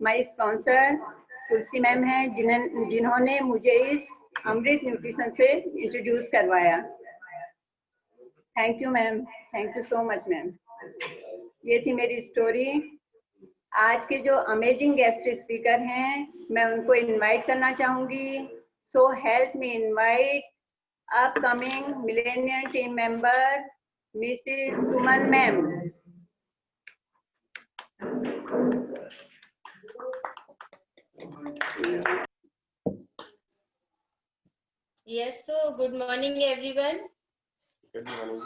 My sponsor Tulsi ma'am है, जिन्होंने मुझे इस अमृत न्यूट्रिशन से इंट्रोड्यूस करवाया। Thank you ma'am, thank you so much ma'am. ये थी मेरी स्टोरी। आज के जो अमेजिंग गेस्ट स्पीकर हैं, मैं उनको इनवाइट करना चाहूंगी। So help me invite upcoming millennial team member Mrs Suman ma'am. Yes, so good morning everyone. Good morning.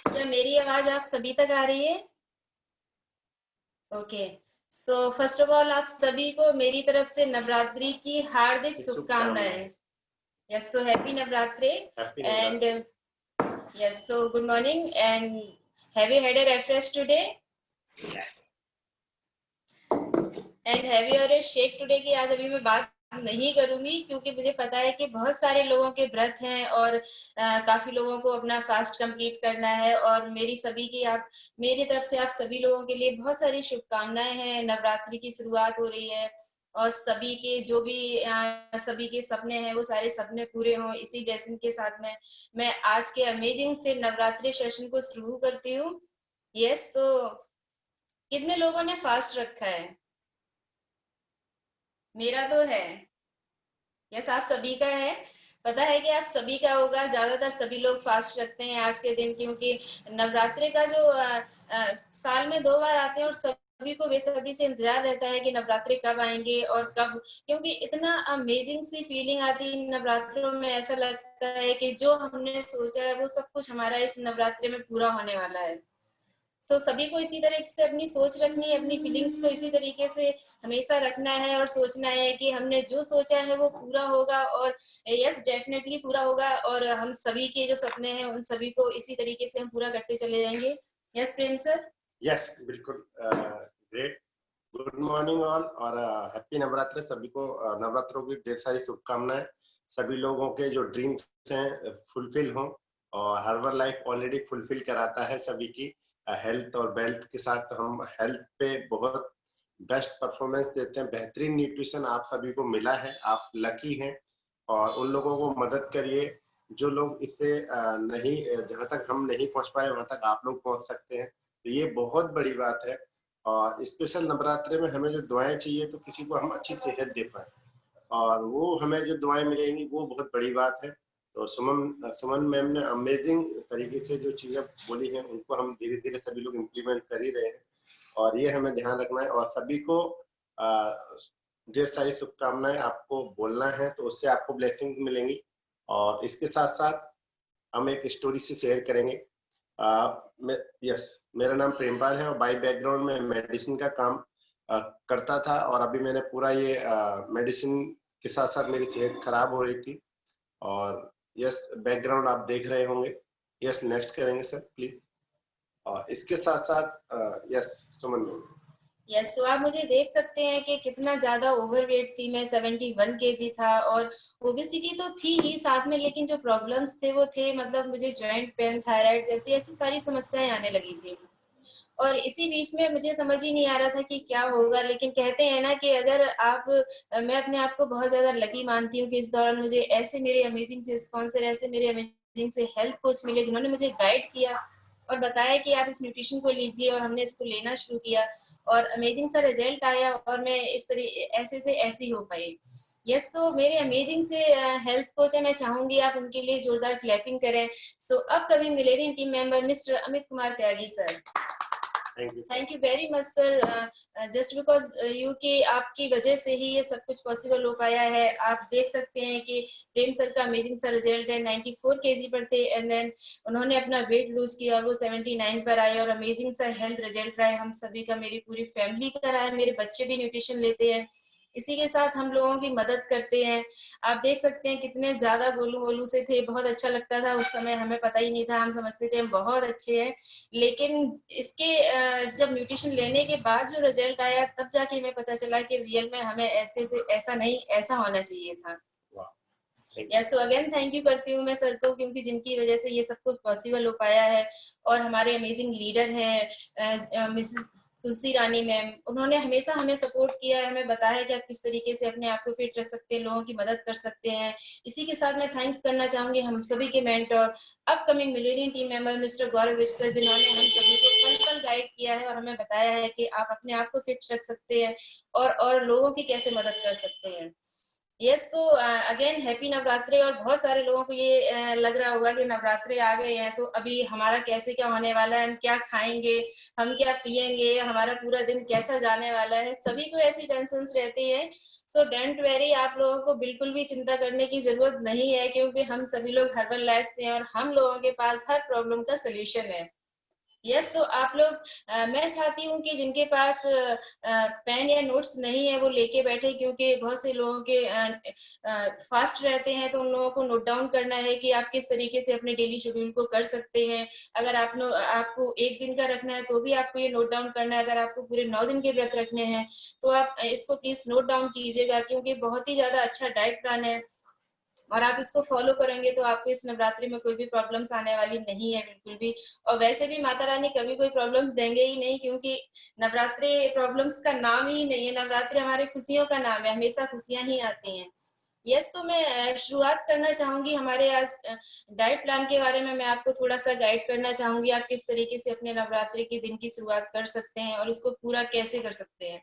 क्या मेरी आवाज आप सभी तक आ रही है? Okay, so first of all आप सभी को मेरी तरफ से नवरात्रि की हार्दिक शुभकामनाएं। Yes, so happy Navratri and yes, so good morning and have you had a refresh today? Yes. And have you had a shake today की आज अभी मैं बात नहीं करूंगी, क्योंकि मुझे पता है कि बहुत सारे लोगों के व्रत हैं और काफी लोगों को अपना फास्ट कंप्लीट करना है। और मेरी तरफ से आप सभी लोगों के लिए बहुत सारी शुभकामनाएं हैं। नवरात्रि की शुरुआत हो रही है और सभी के जो भी सभी के सपने हैं वो सारे सपने पूरे हों, इसी ब्लेसिंग के साथ में मैं आज के अमेजिंग से नवरात्रि सेशन को शुरू करती हूँ। यस, तो कितने लोगों ने फास्ट रखा है? मेरा तो है। यस, आप सभी का है। पता है कि आप सभी का होगा। ज्यादातर सभी लोग फास्ट रखते हैं आज के दिन, क्योंकि नवरात्रि का जो साल में 2 बार आते हैं और सभी को बेसब्री से इंतजार रहता है कि नवरात्रि कब आएंगे और कब, क्योंकि इतना अमेजिंग सी फीलिंग आती है नवरात्रों में। ऐसा लगता है कि जो हमने सोचा है वो सब कुछ हमारा इस नवरात्रि में पूरा होने वाला है। सो सभी को इसी तरीके से अपनी सोच रखनी है, अपनी फीलिंग्स को इसी तरीके से हमेशा रखना है और सोचना है कि हमने जो सोचा है वो पूरा होगा। और यस, डेफिनेटली पूरा होगा और हम सभी के जो सपने हैं उन सभी को इसी तरीके से हम पूरा करते चले जाएंगे। यस प्रेम सर? यस, बिल्कुल ग्रेट। गुड मॉर्निंग ऑल और हैप्पी नवरात्र। सभी को नवरात्रों की ढेर सारी शुभकामनाएं। सभी लोगों के जो ड्रीम्स हैं फुलफिल हों और हर्बल लाइफ ऑलरेडी फुलफिल कराता है सभी की हेल्थ और वेल्थ के साथ। तो हम हेल्थ पे बहुत बेस्ट परफॉर्मेंस देते हैं। बेहतरीन न्यूट्रिशन आप सभी को मिला है, आप लकी हैं और उन लोगों को मदद करिए जो लोग इससे नहीं, जहां तक हम नहीं पहुंच पाए वहां तक आप लोग पहुंच सकते हैं। तो ये बहुत बड़ी बात है और स्पेशल नवरात्रि में हमें जो दुआएं चाहिए तो किसी को हम अच्छी सेहत दे पाए और वो हमें जो दुआएं मिलेंगी वो बहुत बड़ी बात है। तो सुमन मैम ने अमेजिंग तरीके से जो चीज़ें बोली हैं उनको हम धीरे धीरे सभी लोग इम्प्लीमेंट कर ही रहे हैं और ये हमें ध्यान रखना है। और सभी को ढेर सारी शुभकामनाएं आपको बोलना है तो उससे आपको ब्लेसिंग मिलेंगी। और इसके साथ साथ हम एक स्टोरी से शेयर करेंगे। यस, मेरा नाम प्रेमपाल है और बाय बैकग्राउंड में मेडिसिन का काम करता था और अभी मैंने पूरा ये मेडिसिन के साथ साथ मेरी सेहत खराब हो रही थी और यस, बैकग्राउंड आप देख रहे होंगे। यस, नेक्स्ट करेंगे सर प्लीज। और इसके साथ साथ यस सुमन। यस, तो आप मुझे देख सकते हैं कि कितना ज्यादा ओवरवेट थी मैं। 71 केजी था और ओबेसिटी तो थी ही साथ में, लेकिन जो प्रॉब्लम्स थे वो थे, मतलब मुझे जॉइंट पेन, थायराइड जैसी ऐसी सारी समस्याएं आने लगी थी। और इसी बीच में मुझे समझ ही नहीं आ रहा था कि क्या होगा। लेकिन कहते हैं ना कि अगर आप, मैं अपने आप को बहुत ज्यादा लकी मानती हूँ कि इस दौरान मुझे ऐसे मेरे अमेजिंग से स्पॉन्सर, ऐसे मेरे अमेजिंग से हेल्थ कोच मिले जिन्होंने मुझे गाइड किया और बताया कि आप इस न्यूट्रिशन को लीजिए। और हमने इसको लेना शुरू किया और अमेजिंग सा रिजल्ट आया और मैं इस तरीके ऐसे से ऐसी हो पाई। यस, तो मेरे अमेजिंग से हेल्थ कोच है, मैं चाहूंगी आप उनके लिए जोरदार क्लैपिंग करें। सो अब coming millennium team member mister Amit Kumar Tyagi sir. Thank you very much sir. Just because you की आपकी वजह से ही ये सब कुछ पॉसिबल हो पाया है। आप देख सकते हैं कि प्रेम सर का अमेजिंग सा रिजल्ट है। 94 केजी पर थे एंड देन उन्होंने अपना वेट लूज किया और वो 79 पर आए और अमेजिंग सा हेल्थ रिजल्ट रहा है हम सभी का, मेरी पूरी फैमिली का रहा है। मेरे बच्चे भी न्यूट्रिशन लेते हैं, इसी के साथ हम लोगों की मदद करते हैं। आप देख सकते हैं कितने ज्यादा गोलू गोलू से थे, बहुत अच्छा लगता था उस समय। हमें पता ही नहीं था, हम समझते थे हम बहुत अच्छे हैं, लेकिन इसके जब न्यूट्रिशन लेने के बाद जो रिजल्ट आया तब जाके हमें पता चला कि रियल में हमें ऐसे से ऐसा नहीं, ऐसा होना चाहिए था। Yes, so again thank you करती हूँ मैं सर को, क्योंकि जिनकी वजह से ये सब कुछ पॉसिबल हो पाया है। और हमारे अमेजिंग लीडर हैं मिसेस तुलसी रानी मैम, उन्होंने हमेशा हमें सपोर्ट किया है, हमें बताया है कि आप किस तरीके से अपने आप को फिट रख सकते हैं, लोगों की मदद कर सकते हैं। इसी के साथ मैं थैंक्स करना चाहूंगी हम सभी के mentor, upcoming millennium team member Mr Gaurav Vij sir, जिन्होंने हम सभी को पल पल गाइड किया है और हमें बताया है कि आप अपने आप को फिट रख सकते हैं और लोगों की कैसे मदद कर सकते हैं। यस, तो अगेन हैप्पी नवरात्रि। और बहुत सारे लोगों को ये लग रहा होगा कि नवरात्रि आ गए हैं तो अभी हमारा कैसे क्या होने वाला है, हम क्या खाएंगे, हम क्या पिएंगे, हमारा पूरा दिन कैसा जाने वाला है, सभी को ऐसी टेंशन्स रहती है। सो डोंट वेरी, आप लोगों को बिल्कुल भी चिंता करने की जरूरत नहीं है, क्योंकि हम सभी लोग हर्बल लाइफ से हैं और हम लोगों के पास हर प्रॉब्लम का सोल्यूशन है। यस, तो आप लोग मैं चाहती हूँ कि जिनके पास पेन या नोट्स नहीं है वो लेके बैठे, क्योंकि बहुत से लोगों के फास्ट रहते हैं, तो उन लोगों को नोट डाउन करना है कि आप किस तरीके से अपने डेली शेड्यूल को कर सकते हैं। अगर आपको एक दिन का रखना है तो भी आपको ये नोट डाउन करना है। अगर आपको पूरे 9 दिन के व्रत रखने हैं तो आप इसको प्लीज नोट डाउन कीजिएगा, क्योंकि बहुत ही ज्यादा अच्छा डाइट प्लान है और आप इसको फॉलो करेंगे तो आपको इस नवरात्रि में कोई भी प्रॉब्लम्स आने वाली नहीं है बिल्कुल भी। और वैसे भी माता रानी कभी कोई प्रॉब्लम्स देंगे ही नहीं, क्योंकि नवरात्रि प्रॉब्लम्स का नाम ही नहीं है, नवरात्रि हमारे खुशियों का नाम है, हमेशा खुशियां ही आती हैं। यस, तो मैं शुरुआत करना चाहूंगी हमारे आज डाइट प्लान के बारे में। मैं आपको थोड़ा सा गाइड करना चाहूंगी आप किस तरीके से अपने नवरात्रि के दिन की शुरुआत कर सकते हैं और इसको पूरा कैसे कर सकते हैं।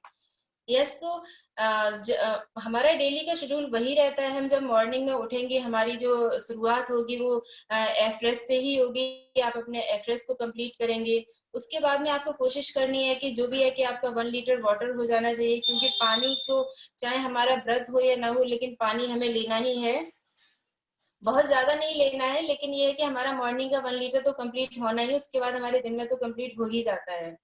यस, तो हमारा डेली का शेड्यूल वही रहता है। हम जब मॉर्निंग में उठेंगे हमारी जो शुरुआत होगी वो एफ्रेश से ही होगी। आप अपने एफ्रेश को कंप्लीट करेंगे। उसके बाद में आपको कोशिश करनी है कि जो भी है कि आपका 1 लीटर वाटर हो जाना चाहिए, क्योंकि पानी को चाहे हमारा व्रत हो या ना हो लेकिन पानी हमें लेना ही है। बहुत ज्यादा नहीं लेना है, लेकिन ये है कि हमारा मॉर्निंग का 1 लीटर तो कंप्लीट होना ही, उसके बाद हमारे दिन में तो कंप्लीट हो ही जाता है।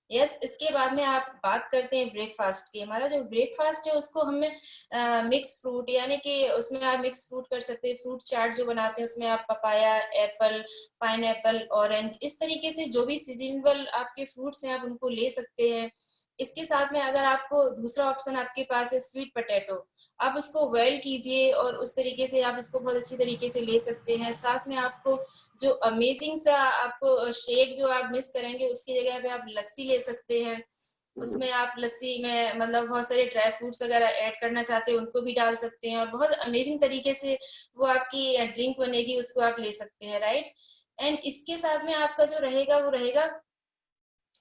यस, इसके बाद में आप बात करते हैं ब्रेकफास्ट की। हमारा जो ब्रेकफास्ट है उसको हमें मिक्स फ्रूट, यानी कि उसमें आप मिक्स फ्रूट कर सकते हैं। फ्रूट चाट जो बनाते हैं उसमें आप पपाया, एप्पल, पाइनएप्पल, ऑरेंज, इस तरीके से जो भी सीजनेबल आपके फ्रूट्स हैं आप उनको ले सकते हैं। इसके साथ में अगर आपको दूसरा ऑप्शन आपके पास है स्वीट पोटैटो, आप उसको बॉयल कीजिए और उस तरीके से आप इसको बहुत अच्छी तरीके से ले सकते हैं। साथ में आपको जो अमेजिंग सा आपको शेक जो आप मिस करेंगे उसकी जगह पे आप लस्सी ले सकते हैं। उसमें आप लस्सी में मतलब बहुत सारे ड्राई फ्रूट्स वगैरह ऐड करना चाहते हैं उनको भी डाल सकते हैं और बहुत अमेजिंग तरीके से वो आपकी ड्रिंक बनेगी, उसको आप ले सकते हैं, राइट। एंड इसके साथ में आपका जो रहेगा वो रहेगा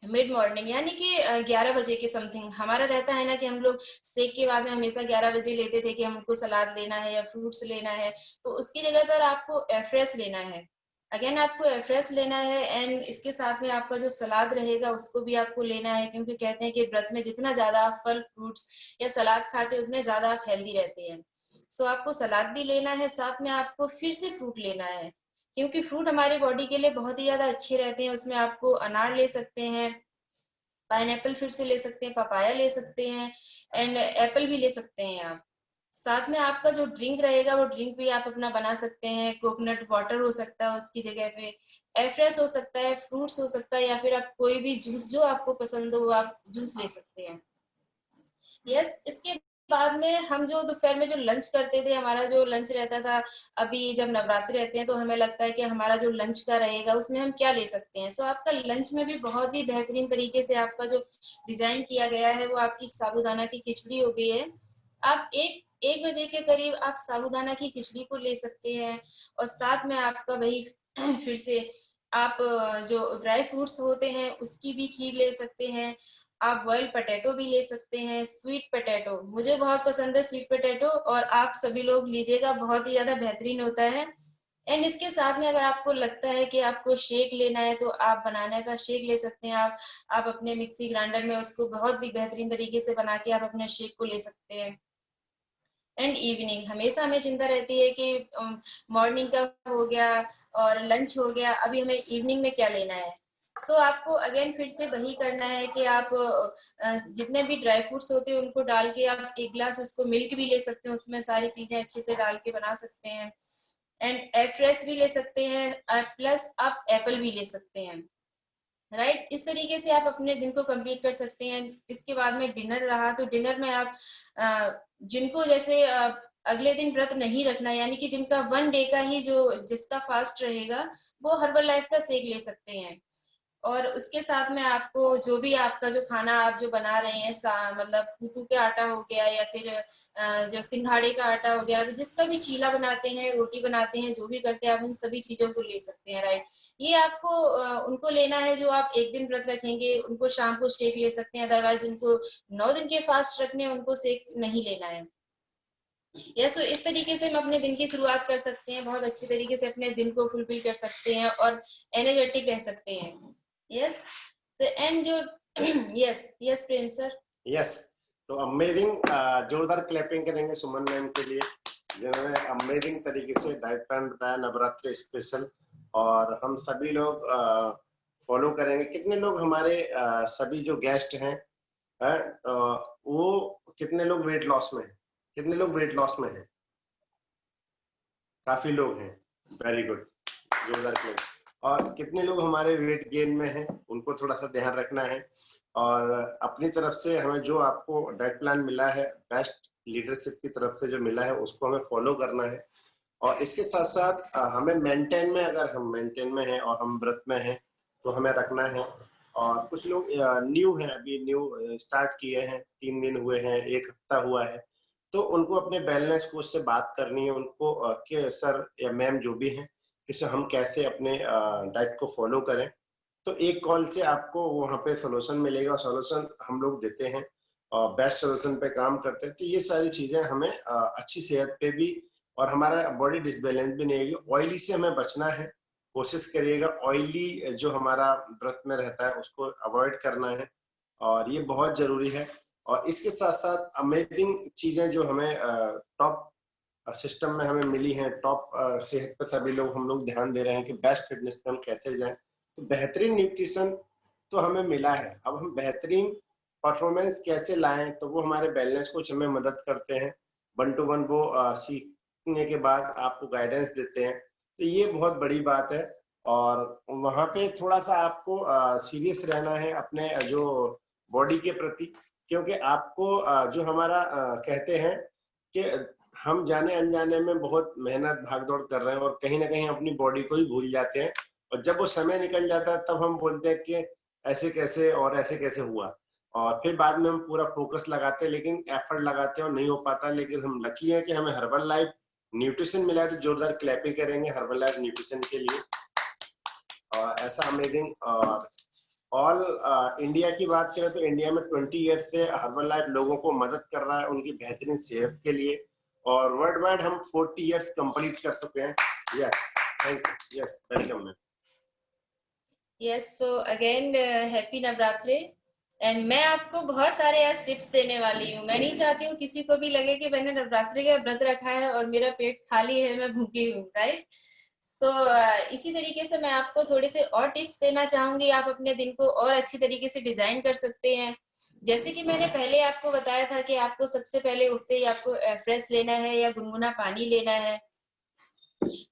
मिड मॉर्निंग, यानी कि 11 बजे के समथिंग। हमारा रहता है ना कि हम लोग शेक के बाद में हमेशा 11 बजे लेते थे कि हमको सलाद लेना है या फ्रूट्स लेना है, तो उसकी जगह पर आपको एफ्रेश लेना है। अगेन आपको एफ्रेश लेना है एंड इसके साथ में आपका जो सलाद रहेगा उसको भी आपको लेना है, क्योंकि कहते हैं कि व्रत में जितना ज्यादा आप फल फ्रूट्स या सलाद खाते हैं उतने ज्यादा आप हेल्दी रहते हैं। सो आपको सलाद भी लेना है, साथ में आपको फिर से फ्रूट लेना है, क्योंकि फ्रूट हमारे बॉडी के लिए बहुत ही ज्यादा अच्छे रहते हैं। उसमें आपको अनार ले सकते हैं, पाइनएप्पल फिर से ले सकते हैं, पपाया ले सकते हैं एंड एप्पल भी ले सकते हैं आप। साथ में आपका जो ड्रिंक रहेगा वो ड्रिंक भी आप अपना बना सकते हैं। कोकोनट वाटर हो सकता है उसकी जगह पे, एफ्रेश हो सकता है, फ्रूट्स हो सकता है, या फिर आप कोई भी जूस जो आपको पसंद हो वो आप जूस ले सकते हैं। यस, इसके बाद में हम जो दोपहर में जो लंच करते थे, हमारा जो लंच रहता था, अभी जब नवरात्रि रहते हैं तो हमें लगता है कि हमारा जो लंच का रहेगा उसमें हम क्या ले सकते हैं। सो आपका लंच में भी बहुत ही बेहतरीन तरीके से आपका जो डिजाइन किया गया है वो आपकी साबूदाना की खिचड़ी हो गई है। आप एक बजे के करीब आप साबूदाना की खिचड़ी को ले सकते हैं और साथ में आपका वही फिर से आप जो ड्राई फ्रूट्स होते हैं उसकी भी खीर ले सकते हैं। आप बॉइल्ड पोटैटो भी ले सकते हैं, स्वीट पोटैटो मुझे बहुत पसंद है, स्वीट पोटैटो, और आप सभी लोग लीजिएगा, बहुत ही ज्यादा बेहतरीन होता है। एंड इसके साथ में अगर आपको लगता है कि आपको शेक लेना है तो आप बनाना का शेक ले सकते हैं। आप अपने मिक्सी ग्राइंडर में उसको बहुत भी बेहतरीन तरीके से बना के आप अपने शेक को ले सकते हैं। एंड इवनिंग हमेशा हमें चिंता रहती है कि मॉर्निंग का हो गया और लंच हो गया, अभी हमें इवनिंग में क्या लेना है। सो आपको अगेन फिर से वही करना है कि आप जितने भी ड्राई फ्रूट्स होते हैं उनको डाल के आप एक ग्लास उसको मिल्क भी ले सकते हैं, उसमें सारी चीजें अच्छे से डाल के बना सकते हैं। एंड एफ्रेश भी ले सकते हैं, प्लस आप एप्पल भी ले सकते हैं, राइट। इस तरीके से आप अपने दिन को कंप्लीट कर सकते हैं। इसके बाद में डिनर रहा तो डिनर में आप जिनको जैसे अगले दिन व्रत नहीं रखना, यानी कि जिनका 1 डे का ही जो जिसका फास्ट रहेगा वो हर्बल लाइफ का शेक ले सकते हैं। और उसके साथ में आपको जो भी आपका जो खाना आप जो बना रहे हैं मतलब कूटू के आटा हो गया या फिर जो सिंघाड़े का आटा हो गया, जिसका भी चीला बनाते हैं, रोटी बनाते हैं, जो भी करते हैं, आप इन सभी चीजों को ले सकते हैं। राइट, ये आपको उनको लेना है जो आप एक दिन व्रत रखेंगे, उनको शाम को शेक ले सकते हैं। अदरवाइज उनको 9 दिन के फास्ट रखने हैं, उनको शेक नहीं लेना है। यस, तो इस तरीके से हम अपने दिन की शुरुआत कर सकते हैं, बहुत अच्छी तरीके से अपने दिन को फुलफिल कर सकते हैं और एनर्जेटिक रह सकते हैं। यस, एंड जो यस यस प्रेम सर। यस, तो अमेजिंग, जोरदार क्लैपिंग करेंगे सुमन मैम के लिए, जिन्होंने अमेजिंग तरीके से डाइट प्लान बताया नवरात्रि स्पेशल, और हम सभी लोग फॉलो करेंगे। कितने लोग हमारे सभी जो गेस्ट हैं वो कितने लोग वेट लॉस में हैं? कितने लोग वेट लॉस में हैं? काफी लोग हैं, वेरी गुड, जोरदार क्लैप। और कितने लोग हमारे वेट गेन में हैं, उनको थोड़ा सा ध्यान रखना है। और अपनी तरफ से हमें जो आपको डाइट प्लान मिला है, बेस्ट लीडरशिप की तरफ से जो मिला है, उसको हमें फॉलो करना है। और इसके साथ साथ हमें मेंटेन में, अगर हम मेंटेन में हैं और हम व्रत में हैं, तो हमें रखना है। और कुछ लोग न्यू हैं, अभी न्यू स्टार्ट किए हैं, 3 दिन हुए हैं, 1 हफ्ता हुआ है, तो उनको अपने वेलनेस कोच से बात करनी है उनको कि सर या मैम जो भी हैं, कि हम कैसे अपने डाइट को फॉलो करें। तो एक कॉल से आपको वहाँ पे सोल्यूशन मिलेगा, सोल्यूशन हम लोग देते हैं और बेस्ट सोल्यूशन पे काम करते हैं। तो ये सारी चीजें हमें अच्छी सेहत पे भी, और हमारा बॉडी डिसबैलेंस भी नहीं होगी। ऑयली से हमें बचना है, कोशिश करिएगा ऑयली जो हमारा व्रत में रहता है उसको अवॉइड करना है, और ये बहुत जरूरी है। और इसके साथ साथ अमेजिंग चीजें जो हमें टॉप सिस्टम में हमें मिली हैं, टॉप सेहत पर सभी लोग हम लोग ध्यान दे रहे हैं कि बेस्ट फिटनेस पे हम कैसे जाएं। तो बेहतरीन न्यूट्रिशन तो हमें मिला है, अब हम बेहतरीन परफॉर्मेंस कैसे लाएं, तो वो हमारे वेलनेस कोच हमें मदद करते हैं। 1 to 1 वो सीखने के बाद आपको गाइडेंस देते हैं, तो ये बहुत बड़ी बात है। और वहाँ पे थोड़ा सा आपको सीरियस रहना है अपने जो बॉडी के प्रति, क्योंकि आपको जो हमारा कहते हैं कि हम जाने अनजाने में बहुत मेहनत भागदौड़ कर रहे हैं और कहीं ना कहीं अपनी बॉडी को ही भूल जाते हैं, और जब वो समय निकल जाता है तब हम बोलते हैं कि ऐसे कैसे और ऐसे कैसे हुआ, और फिर बाद में हम पूरा फोकस लगाते हैं, लेकिन एफर्ट लगाते हैं और नहीं हो पाता। लेकिन हम लकी हैं कि हमें हर्बल लाइफ न्यूट्रिशन मिला है, तो जोरदार क्लैपिंग करेंगे हर्बल लाइफ न्यूट्रिशन के लिए। और ऐसा अमेजिंग, और ऑल इंडिया की बात करें तो इंडिया में 20 ईयर्स से हर्बल लाइफ लोगों को मदद कर रहा है उनकी बेहतरीन सेहत के लिए, और वर्ल्ड वाइड हम 40 ईयर्स कंप्लीट कर सकते हैं। Yes, thank you, yes, welcome ma'am. Yes, so again happy Navratri. And मैं आपको बहुत सारे आज टिप्स देने वाली हूँ। मैं नहीं चाहती हूँ किसी को भी लगे कि मैंने नवरात्रि का व्रत रखा है और मेरा पेट खाली है, मैं भूखी हूँ। राइट, सो इसी तरीके से मैं आपको थोड़े से और टिप्स देना चाहूंगी, आप अपने दिन को और अच्छी तरीके से डिजाइन कर सकते हैं। जैसे कि मैंने पहले आपको बताया था कि आपको सबसे पहले उठते ही आपको फ्रेश लेना है या गुनगुना पानी लेना है।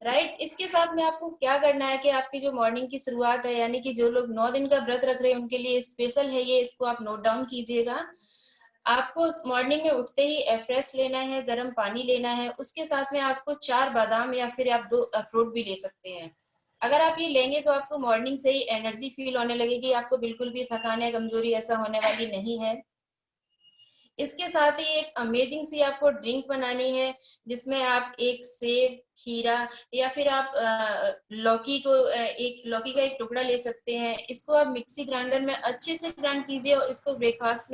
राइट, इसके साथ में आपको क्या करना है कि आपकी जो मॉर्निंग की शुरुआत है, यानी कि जो लोग 9 दिन का व्रत रख रहे हैं उनके लिए स्पेशल है ये, इसको आप नोट डाउन कीजिएगा। आपको मॉर्निंग में उठते ही फ्रेश लेना है, गर्म पानी लेना है, उसके साथ में आपको 4 बादाम या फिर आप 2 अखरोट भी ले सकते हैं। अगर आप ये लेंगे तो आपको मॉर्निंग से ही एनर्जी फील होने लगेगी, आपको बिल्कुल भी थकान या कमजोरी ऐसा होने वाली नहीं है। इसके साथ ही एक अमेजिंग सी आपको ड्रिंक बनानी है, जिसमें आप एक सेब, खीरा या फिर आप लौकी को एक लौकी का एक टुकड़ा ले सकते हैं। इसको आप मिक्सी ग्राइंडर में अच्छे से ग्राइंड कीजिए और इसको ब्रेकफास्ट